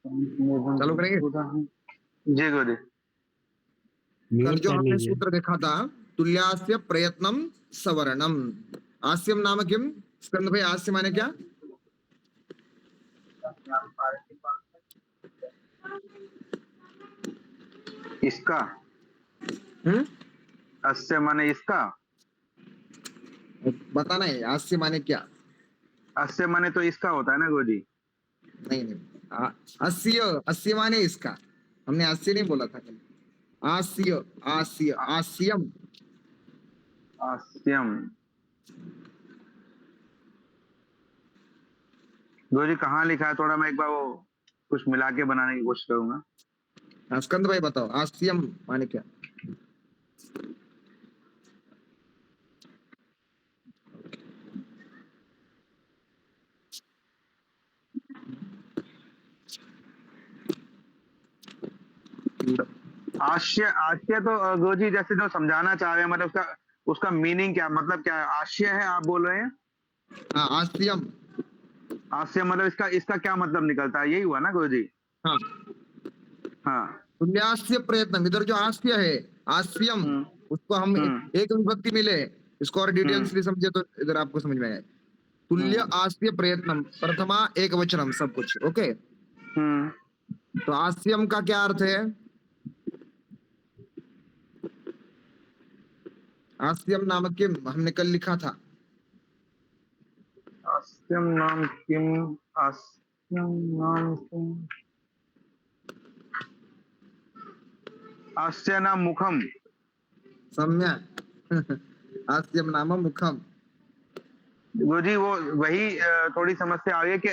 चालू करेंगे। जी गुरुजी। कल जो कर हमने लीजिए। सूत्र देखा था, तुल्यास्य प्रयत्नम सवर्णम। आस्यम नाम किम? स्कंद भाई, आस्य माने क्या? इसका हम्म, अस्य माने इसका, बताना है आस्य माने क्या। अस्य माने तो इसका होता है ना गुरुजी। नहीं नहीं, अस्य अस्य माने इसका। हमने आस्य नहीं बोला था कल। आस्य आस्य आस्यम। आस्यम। गुरुजी कहाँ लिखा है, थोड़ा मैं एक बार वो कुछ मिला के बनाने की कोशिश करूंगा। स्कंद भाई बताओ, आस्यम माने क्या? आश्य, आश्य तो गुरुजी जैसे जो समझाना चाह रहे हैं, मतलब उसका उसका मीनिंग क्या, मतलब क्या है? आश्य है आप बोल रहे हैं? हाँ, आस्यम। आश्य मतलब इसका इसका क्या मतलब निकलता है, यही हुआ ना गुरुजी? हाँ, हाँ। तुल्यास्य प्रयत्न, इधर जो आस्य है, आस्यम, हम्म उसको हम हम्म एक विभक्ति मिले। इसको और डिटेल्सली समझे तो इधर आपको समझ में आए। तुल्य आस्य प्रयत्नम, प्रथमा एक वचनम, सब कुछ ओके। हम्म तो आस्यम का क्या अर्थ है? आस्यम नाम किम, हमने कल लिखा था। आस्यम नाम किम, आस्यम नाम किम, आस्य नाम मुखम। सम्यक। आस्यम नाम मुखम। गुरुजी वो वही थोड़ी समस्या आ गई कि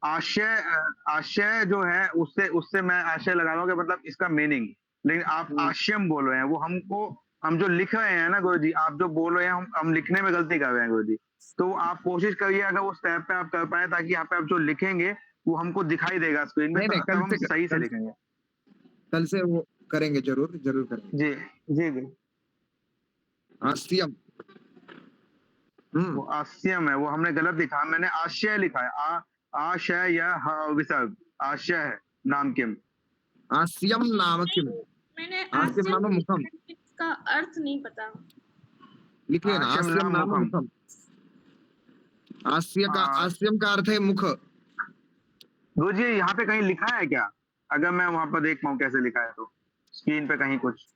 आशय, आशय जो है उससे उससे मैं आशय लगा रहा हूँ कि मतलब इसका मीनिंग, लेकिन आप आश्यम बोल रहे हैं, वो हमको, हम जो लिख रहे हैं ना गुरुजी, आप जो बोल रहे हैं हम लिखने में गलती कर रहे हैं गुरुजी। तो आप कोशिश करिए अगर वो स्टेप पे आप कर पाए, ताकि यहाँ पे आप जो लिखेंगे वो हमको दिखाई देगा स्क्रीन में, नहीं नहीं, तब हम सही से लिखेंगे। कल से वो करेंगे, जरूर जरूर करेंगे। जी जी जी। आस्यम। वो आस्यम है, वो हमने गलत लिखा, मैंने आशय लिखा है। आशय या विसर्ग, आशय है नाम किम। आस्यम नाम किम। मैंने आस्यम नाम मुखम इसका अर्थ नहीं पता। लिखिए ना, आश्यम आस्यम नाम नाम मुखम। मुखम। आस्यम का अर्थ है मुख। गुरुजी यहाँ पे कहीं लिखा है क्या? अगर मैं वहां पर देख पाऊँ कैसे लिखा है, तो स्क्रीन पे कहीं कुछ।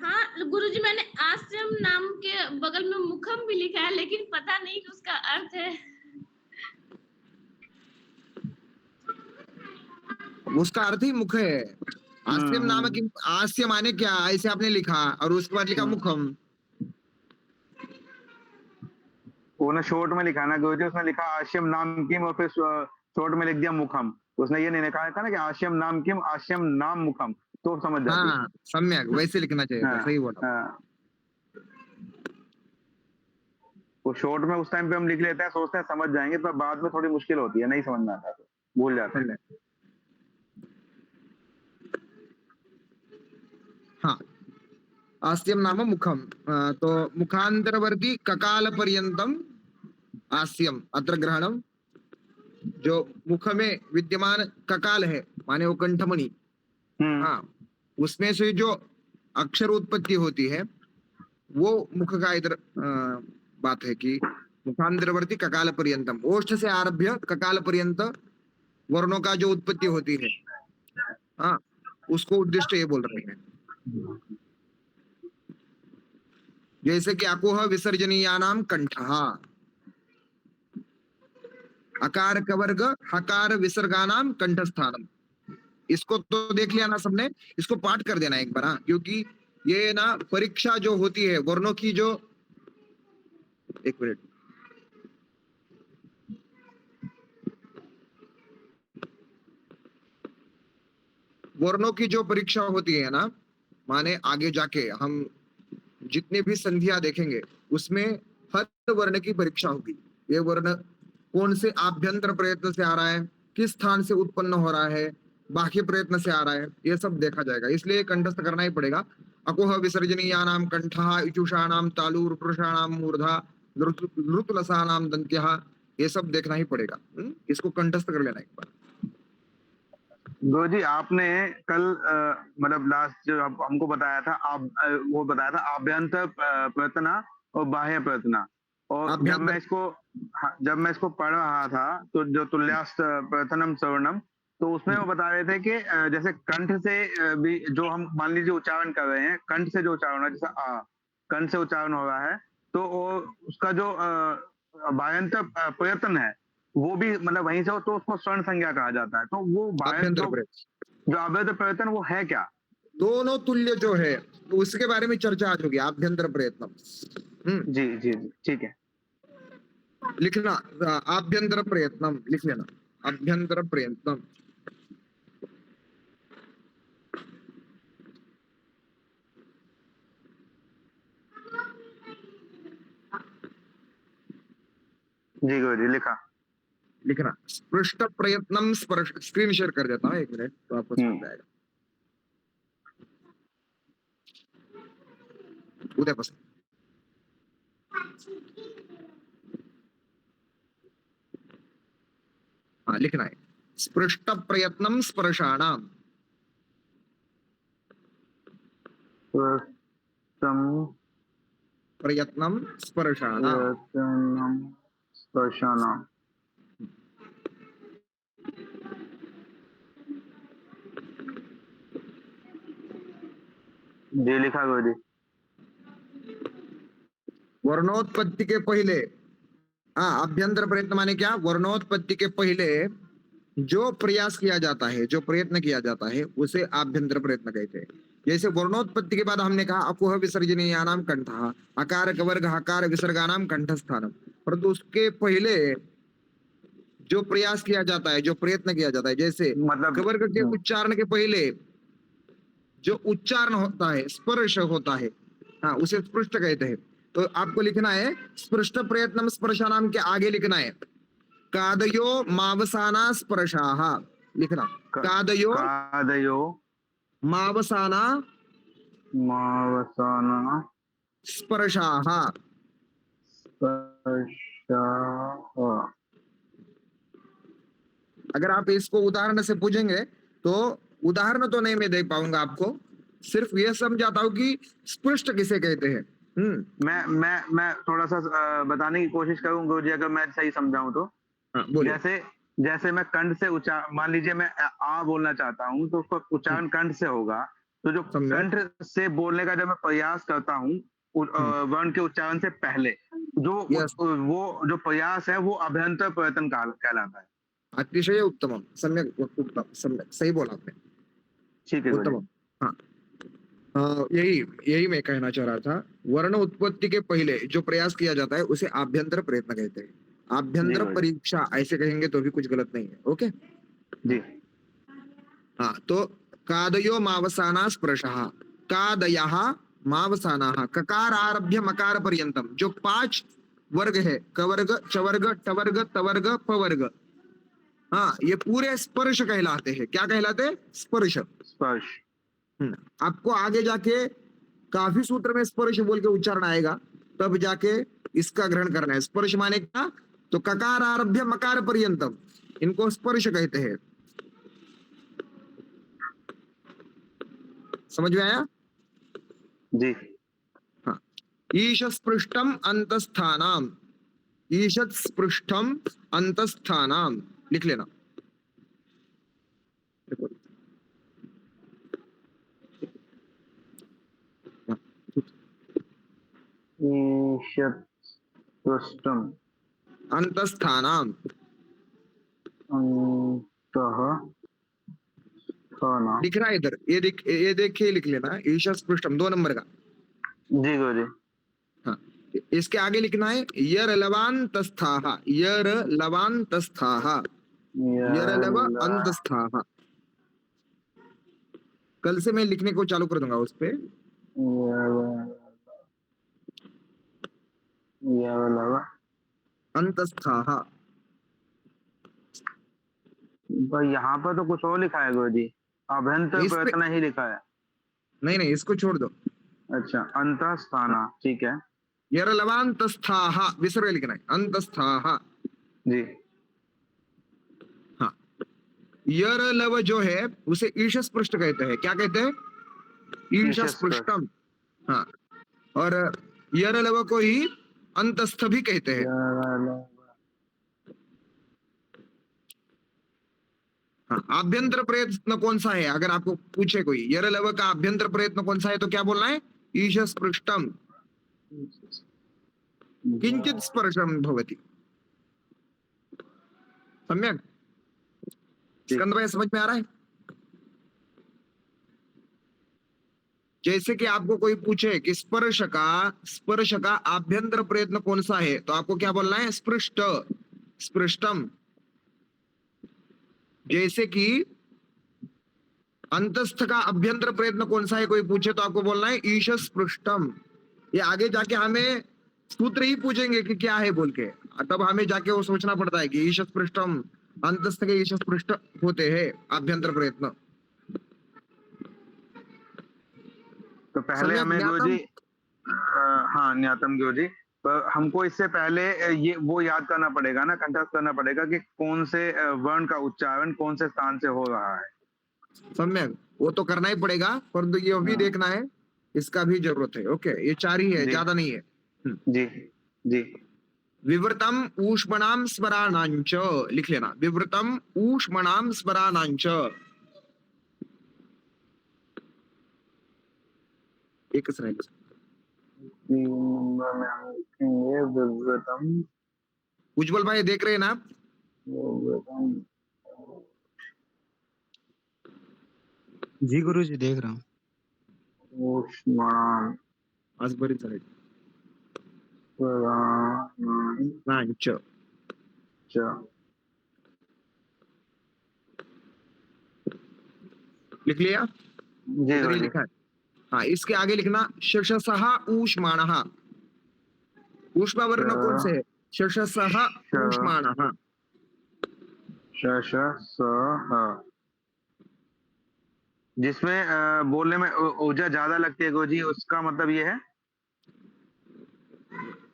हाँ गुरुजी, मैंने आश्रम नाम के बगल में मुखम भी लिखा है, लेकिन पता नहीं कि उसका अर्थ है। उसका अर्थ ही मुख है। आस्यम नाम की, आस्य माने क्या, ऐसे आपने लिखा और उसके बाद लिखा मुखम। वो ना शॉर्ट में लिखा ना गुरुजी, उसने लिखा आश्यम नाम किम और फिर शॉर्ट में लिख दिया मुखम। उसने ये नहीं लिखा था ना कि आश्यम नाम किम आश्यम नाम मुखम, तो समझ जाती। हाँ, सम्यक, वैसे लिखना चाहिए था, सही बोला। हाँ। वो शॉर्ट में उस टाइम पे हम लिख लेते हैं, सोचते हैं समझ जाएंगे, पर बाद में थोड़ी मुश्किल होती है, नहीं समझ में आता तो भूल जाते हैं। हाँ, आस्यम नाम मुखम। तो मुखांतरवर्ती ककाल पर्यंतम आस्यम, अत्र ग्रहणम। जो मुख में विद्यमान ककाल है, माने वो कंठमणि, हाँ, उसमें से जो अक्षर उत्पत्ति होती है, वो मुख का इधर बात है कि मुखांतरवर्ती ककाल पर्यंतम, ओष्ठ से आरभ्य ककाल पर्यंत वर्णों का जो उत्पत्ति होती है, हाँ, उसको उद्दिष्ट ये बोल रहे हैं। जैसे कि अकुह विसर्जनीयानाम कंठः, अकार कवर्ग हकार विसर्गानाम कंठस्थानम। इसको तो देख लिया ना सबने, इसको पाठ कर देना एक बार, हाँ, क्योंकि ये ना परीक्षा जो होती है वर्णों की, जो, एक मिनट, वर्णों की जो परीक्षा होती है ना, माने आगे जाके हम जितने भी संधियां देखेंगे उसमें हर वर्ण की परीक्षा होगी। ये वर्ण कौन से आभ्यंतर प्रयत्न से आ रहा है, किस स्थान से उत्पन्न हो रहा है, बाह्य प्रयत्न से आ रहा है, ये सब देखा जाएगा, इसलिए कंठस्थ करना ही पड़ेगा। अकुह विसर्जनीयानाम कंठः, इचुषाणाम तालुर, पुरुषाणाम मूर्धा, लृतुलसानाम दंत्यः, ये सब देखना ही पड़ेगा। इसको कंठस्थ कर लेना एक बार। गुरु जी आपने कल मतलब लास्ट जो हमको बताया था वो बताया था आभ्यंतर प्रयत्न और बाह्य प्रयत्न। और आभ्यंतर जब मैं इसको पढ़ रहा था तो जो तुल्यास्त प्रयत्नम सवर्णम, तो उसमें वो बता रहे थे कि जैसे कंठ से भी जो हम मान लीजिए उच्चारण कर रहे हैं, कंठ से जो उच्चारण है जैसे कंठ से उच्चारण हो रहा है, तो उसका जो बाह्यंतर प्रयत्न है वो भी मतलब वहीं से हो तो उसको स्वर्ण संज्ञा कहा जाता है। तो वो आभ्यंतर प्रयत्न जो अवैध प्रयत्न वो है क्या? दोनों तुल्य जो है तो उसके बारे में चर्चा आज होगी। आभ्यंतर प्रयत्न जी जी जी ठीक है। लिखना, आभ्यंतर प्रयत्न लिख लेना, आभ्यंतर प्रयत्न। जी गुरु जी लिखा। लिखना स्पृष्ट प्रयत्नम स्पर्श। स्क्रीन शेयर कर देता हूँ, 1 मिनट तो आपको समझ जाएगा। उद्यापासून हाँ लिखना है स्पृष्ट प्रयत्नम स्पर्शाणाम। प्रथम प्रयत्नम स्पर्शाणाम। प्रयत्नम स्पर्शानाम। जी लिखा गुरु जी। वर्णोत्पत्ति के पहले, हाँ अभ्यंतर प्रयत्न माने क्या? वर्णोत्पत्ति के पहले जो प्रयास किया जाता है, जो प्रयत्न किया जाता है उसे आभ्यंतर प्रयत्न कहते हैं। जैसे वर्णोत्पत्ति के बाद हमने कहा अकुह विसर्जनीयानाम कंठः, अकार कवर्ग हकार विसर्गानाम कंठस्थानम। परंतु उसके पहले जो प्रयास किया जाता है, जो प्रयत्न किया जाता है, जैसे मतलब कवर्ग के उच्चारण के पहले जो उच्चारण होता है, स्पर्श होता है, हाँ उसे स्पृष्ट कहते हैं। तो आपको लिखना है स्पृष्ट प्रयत्नम स्पर्शानाम के आगे लिखना है कादयो मावसाना स्पर्शाः। लिखना कादयो कादयो मावसाना मावसाना स्पर्शाः। स्पर्शाः। अगर आप इसको उदाहरण से पूछेंगे तो उदाहरण तो नहीं मैं दे पाऊंगा आपको, सिर्फ यह समझाता हूं कि स्पृष्ट किसे कहते हैं। मैं थोड़ा सा बताने की कोशिश करूंगा गुरु जी, अगर मैं सही समझाऊं तो। हाँ बोलिए। जैसे जैसे मैं कंठ से उच्चारण, मान लीजिए मैं आ बोलना चाहता हूं तो उसका उच्चारण कंठ से होगा। तो जो सम्यक। कंठ से बोलने का जब मैं प्रयास करता हूँ वर्ण के उच्चारण से पहले, यस, वो जो प्रयास है वो अभ्यंतर प्रयत्न कहलाता है। अतिशय उत्तम, सम्यक उत्तम, सम्यक सही बोला आपने, ठीक है गुरु जी। उत्तम। हाँ यही यही मैं कहना चाह रहा था। वर्ण उत्पत्ति के पहले जो प्रयास किया जाता है उसे आभ्यंतर प्रयत्न कहते हैं। जी आभ्यंतर गुरु जी। परीक्षा ऐसे कहेंगे तो भी कुछ गलत नहीं है। ओके जी हाँ, तो कादयो मावसाना स्पर्शः, कादयः मावसानाः, ककार आरभ्य मकार पर्यंतम जो 5 वर्ग है, कवर्ग चवर्ग टवर्ग तवर्ग पवर्ग, हाँ ये पूरे स्पर्श कहलाते हैं। क्या कहलाते हैं? स्पर्श। स्पर्श। आपको आगे जाके काफी सूत्र में स्पर्श बोल के उच्चारण आएगा, तब जाके इसका ग्रहण करना है। स्पर्श माने क्या? तो ककार आरभ्य मकार पर्यंतम, इनको स्पर्श कहते हैं। समझ में आया? जी हाँ ईश स्पृष्टम अंतस्थानाम, ईशत स्पृष्टम अंतस्थानाम लिख लेना। देखो ईशत् पृष्ठम अंतस्थानाम, अंतः स्थाना। लिख रहा है इधर, ये देखिए लिख लेना ईश स्पृष्टम 2 नंबर का। जी गुरु जी। हाँ इसके आगे लिखना है यर लवांतस्थाः, यर लवांतस्थाः, यर लव अंतस्थाः। कल से मैं लिखने को चालू कर दूंगा उस पे। अंतस्थाः, यहाँ पर तो कुछ और लिखा है गुरु जी, अभ्यंतर इस पे प्रयत्न ही लिखा है। नहीं नहीं इसको छोड़ दो। अच्छा अंतः स्थाना, ठीक है। यर लवांतस्थाः विसर्ग लिखना है, अंतस्थाः। जी हाँ यर लव जो है उसे ईश स्पृष्ट कहते हैं। क्या कहते हैं? ईश स्पृष्टम। हाँ, और यर लव को ही अंतस्थ भी कहते हैं। हाँ, आभ्यंतर प्रयत्न कौन सा है? अगर आपको पूछे कोई यर लव का आभ्यंतर प्रयत्न कौन सा है तो क्या बोलना है? ईश स्पृष्टम किंचित स्पर्शम भवति। सम्यक? स्कंद भाई समझ में आ रहा है? जैसे कि आपको कोई पूछे कि स्पर्श का आभ्यंतर प्रयत्न कौन सा है तो आपको क्या बोलना है? स्पृष्ट, स्पृष्टम। जैसे कि अंतस्थ का अभ्यंतर प्रयत्न कौन सा है कोई पूछे तो आपको बोलना है ईश स्पृष्टम। ये आगे जाके हमें सूत्र ही पूछेंगे कि क्या है बोल के, तब हमें जाके वो सोचना पड़ता है कि ईश स्पृष्टम, अंतस्थ के ईश स्पृष्ट होते हैं आभ्यंतर प्रयत्न। तो पहले हमें गुरुजी, हाँ न्यातम गुरुजी, तो हमको इससे पहले ये वो याद करना पड़ेगा ना, कंठस्थ करना पड़ेगा कि कौन से वर्ण का उच्चारण कौन से स्थान से हो रहा है। सम्यक, वो तो करना ही पड़ेगा, परंतु ये भी देखना है, इसका भी जरूरत है। ओके, ये 4 ही है, ज्यादा नहीं है। जी जी। विवृतम ऊष्मणाम स्मराणांच, लिख लेना, विवृतम ऊष्मणाम स्मराणांच। एक रहेगा। उज्जवल भाई देख रहे हैं ना आप? जी गुरुजी देख रहा हूँ। आज बरीच आहे। नांच। लिख लिया? इधर ही लिखा है। हाँ, इसके आगे लिखना शशसः ऊष्माणः। ऊष्मा वर्ण कौन से है? शशसः ऊष्माणः। शशसः, जिसमें बोलने में ऊर्जा ज्यादा लगती है गुरुजी, उसका मतलब ये है?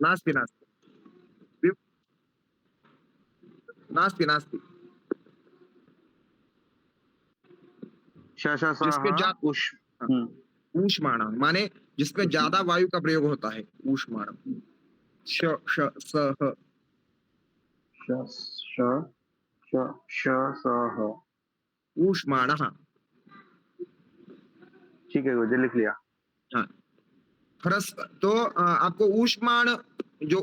नास्ति नास्ति नास्ति नास्ति। शशसः ऊष्माण माने जिसमें ज्यादा वायु का प्रयोग होता है, ऊष्माण। श श सह ऊष्माणः। ठीक है गुरुजी, लिख लिया। हाँ, ह्रस्व तो आपको ऊष्माण जो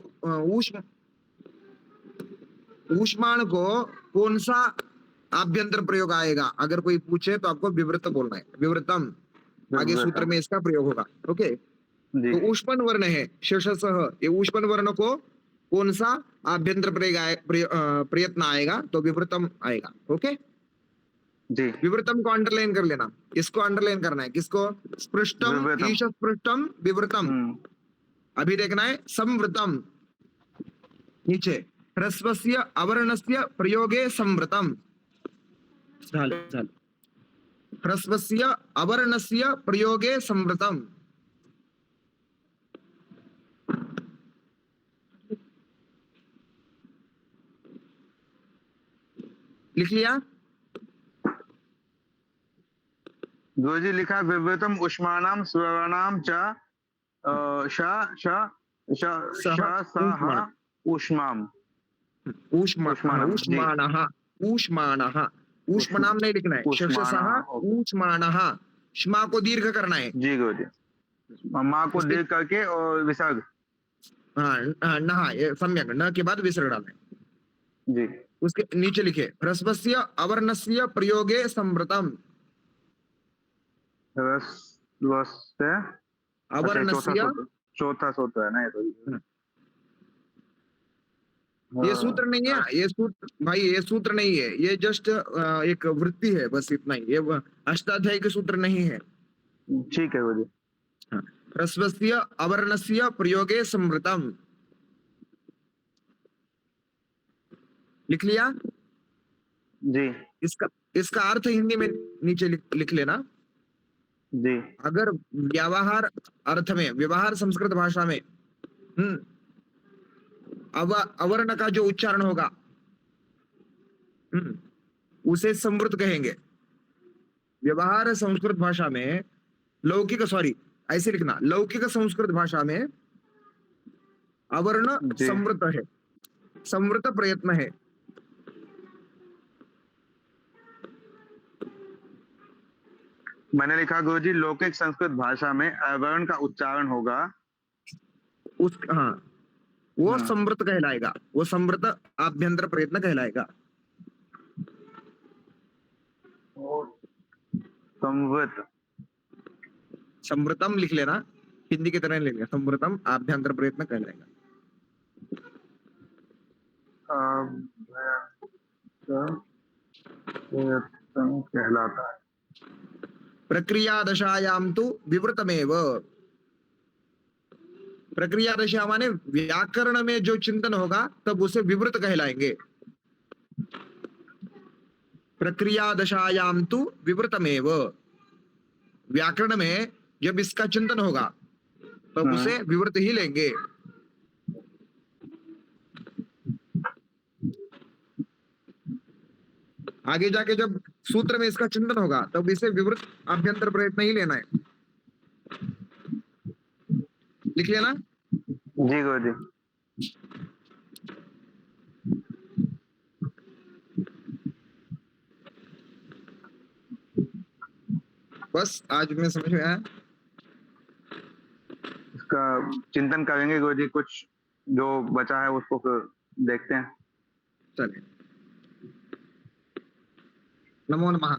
ऊष्माण को कौन सा आभ्यंतर प्रयोग आएगा अगर कोई पूछे तो आपको विवृत बोलना है। विवृतम आगे सूत्र में इसका प्रयोग होगा। ओके, तो ऊष्मन वर्ण है शशसः, ये ऊष्मन वर्ण को कौन सा आभ्यंतर प्रयत्न आएगा तो विवृतम आएगा। ओके जी, विवृतम को अंडरलाइन कर लेना। इसको अंडरलाइन करना है, किसको? स्पृष्टम, ईश स्पृष्टम, विवृतम। अभी देखना है संवृतम, नीचे ह्रस्वस्य अवर्णस्य प्रयोगे संवृतम। ह्रस्वस्य अवर्णस्य प्रयोगे संवृतम। लिख लिया? गुरुजी लिखा विवृतम ऊष्माणाम स्वराणाम च श श श सह ऊष्माम। ऊष्माणः ऊष्माणाम नहीं लिखना है, शशसः ऊष्माणः। श्मा को दीर्घ करना है। जी गुरुजी, माँ को दीर्घ करके और विसर्ग। हाँ नहा, सम्यक, न के बाद विसर्ग डालना है। जी, उसके नीचे लिखे ह्रस्वस्य अवर्णस्य प्रयोगे संवृतम। अवर्णस्य, चौथा सूत्र है ना ये तो। ये सूत्र नहीं है, ये सूत्र भाई, ये सूत्र नहीं है, ये जस्ट एक वृत्ति है, बस इतना ही। ये अष्टाध्यायी के सूत्र नहीं है। ठीक है गुरुजी। ह्रस्वस्य अवर्णस्य प्रयोगे संवृतम। लिख लिया? जी, इसका अर्थ हिंदी में नीचे लिख लेना जी। अगर व्यवहार अर्थ में, व्यवहार संस्कृत भाषा में अवर्ण का जो उच्चारण होगा, उसे संवृत कहेंगे। व्यवहार संस्कृत भाषा में लौकिक, सॉरी ऐसे लिखना, लौकिक संस्कृत भाषा में अवर्ण जी। संवृत है, संवृत प्रयत्न है। मैंने लिखा गुरुजी लौकिक संस्कृत भाषा में अवर्ण का उच्चारण होगा। उस, हाँ, वो हाँ। संवृत कहलाएगा, वो संवृत आभ्यंतर प्रयत्न कहलाएगा। संवृत, संवृतम लिख लेना, हिंदी की तरह लिख लेना, संवृतम आभ्यंतर प्रयत्न कहलाएगा। प्रयत्न कहलाता है। प्रक्रिया दशायाम तो विवृतमेव। प्रक्रिया दशा माने व्याकरण में जो चिंतन होगा तब उसे विवृत कहलाएंगे। प्रक्रिया दशायाम तो विवृतमेव, व्याकरण में जब इसका चिंतन होगा तब उसे विवृत ही लेंगे। आगे जाके जब सूत्र में इसका चिंतन होगा तब इसे विवृत आभ्यंतर प्रयत्न ही लेना है। लिख लेना। जी गुरुजी। बस आज में समझ में आया। इसका चिंतन करेंगे गुरुजी, कुछ जो बचा है उसको फिर देखते हैं। चलिए, नमो नमः।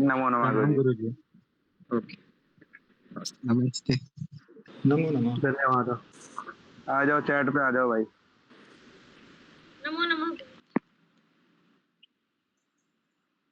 नमो नमः प्रणाम गुरुजी। गुरुजी। ओके, नमस्ते। नमो नमः। धन्यवाद। आ जाओ चैट पे, आ जाओ भाई।